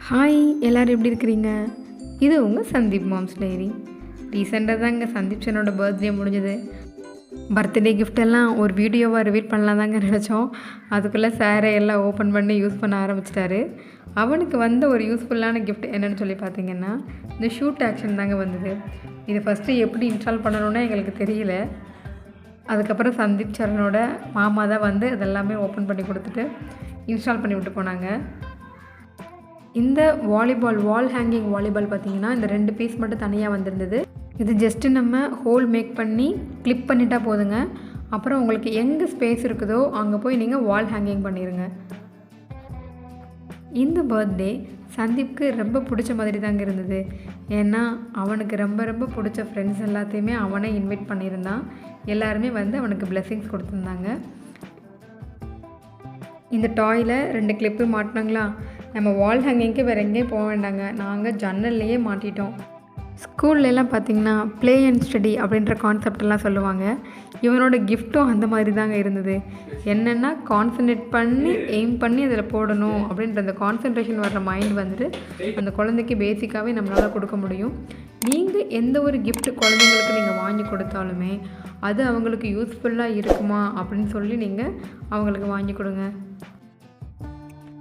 Hi எல்லோரும் எப்படி இருக்கிறீங்க? இது உங்கள் சந்தீப் மாம்ஸ் டைரி. ரீசெண்டாக தாங்க சந்தீப் சனோட பர்த்டே முடிஞ்சது. பர்த்டே கிஃப்டெல்லாம் ஒரு வீடியோவாக ரிவீல் பண்ணலாம் தாங்க நினச்சோம். அதுக்குள்ளே சாரை எல்லாம் ஓப்பன் பண்ணி யூஸ் பண்ண ஆரம்பிச்சிட்டாரு. அவனுக்கு வந்த ஒரு யூஸ்ஃபுல்லான கிஃப்ட் என்னென்னு சொல்லி பார்த்தீங்கன்னா, இந்த ஷூட் ஆக்ஷன் தாங்க வந்தது. இதை ஃபஸ்ட்டு எப்படி இன்ஸ்டால் பண்ணணும்னு எங்களுக்கு தெரியல. அதுக்கப்புறம் சந்தீப் சரணோட மாமா தான் வந்து இதெல்லாமே ஓப்பன் பண்ணி கொடுத்துட்டு இன்ஸ்டால் பண்ணி விட்டு போனாங்க. இந்த வால் ஹேங்கிங் வாலிபால் பார்த்திங்கன்னா இந்த 2 பீஸ் மட்டும் தனியாக வந்திருந்தது. இது ஜஸ்ட்டு நம்ம ஹோல் மேக் பண்ணி கிளிப் பண்ணிட்டா போதுங்க. அப்புறம் உங்களுக்கு எங்கே ஸ்பேஸ் இருக்குதோ அங்கே போய் நீங்கள் வால் ஹேங்கிங் பண்ணிடுங்க. இந்த பர்த்டே சந்தீப்க்கு ரொம்ப பிடிச்ச மாதிரி தாங்க இருந்தது. ஏன்னா அவனுக்கு ரொம்ப ரொம்ப பிடிச்ச ஃப்ரெண்ட்ஸ் எல்லாத்தையுமே அவனே இன்வைட் பண்ணியிருந்தான். எல்லாருமே வந்து அவனுக்கு பிளெஸ்ஸிங்ஸ் கொடுத்துருந்தாங்க. இந்த டாயில் 2 கிளிப்பு மாட்டினாங்களா, நம்ம வால் ஹேங்கிங்க்கு வேறு எங்கேயும் போக வேண்டாங்க. நாங்கள் ஜன்னல்லையே மாட்டிட்டோம். ஸ்கூல்லலாம் பார்த்திங்கன்னா ப்ளே அண்ட் ஸ்டடி அப்படின்ற கான்செப்டெல்லாம் சொல்லுவாங்க. இவனோட கிஃப்ட்டும் அந்த மாதிரி தாங்க இருந்தது. என்னென்னா கான்சன்ட்ரேட் பண்ணி எய்ம் பண்ணி அதில் போடணும் அப்படின்ற அந்த கான்சன்ட்ரேஷன் வர்ற மைண்ட் வந்துட்டு அந்த குழந்தைக்கு பேசிக்காகவே நம்மளால் கொடுக்க முடியும். நீங்கள் எந்த ஒரு கிஃப்ட் குழந்தைங்களுக்கு நீங்கள் வாங்கி கொடுத்தாலுமே அது அவங்களுக்கு யூஸ்ஃபுல்லாக இருக்குமா அப்படின்னு சொல்லி நீங்கள் அவங்களுக்கு வாங்கி கொடுங்க.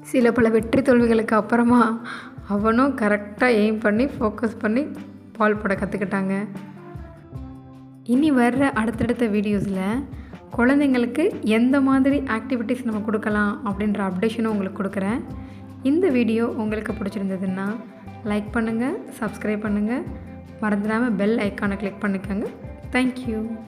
சில பல வெற்றி தோல்விகளுக்கு அப்புறமா அவனும் கரெக்டாக எய்ம் பண்ணி ஃபோக்கஸ் பண்ணி பால் போட கற்றுக்கிட்டாங்க. இனி வர்ற அடுத்தடுத்த வீடியோஸில் குழந்தைங்களுக்கு எந்த மாதிரி ஆக்டிவிட்டீஸ் நம்ம கொடுக்கலாம் அப்படின்ற அப்டேஷனும் உங்களுக்கு கொடுக்குறேன். இந்த வீடியோ உங்களுக்கு பிடிச்சிருந்ததுன்னா லைக் பண்ணுங்கள், சப்ஸ்கிரைப் பண்ணுங்கள், மறந்துடாமல் பெல் ஐக்கானை கிளிக் பண்ணிக்கோங்க. தேங்க்யூ.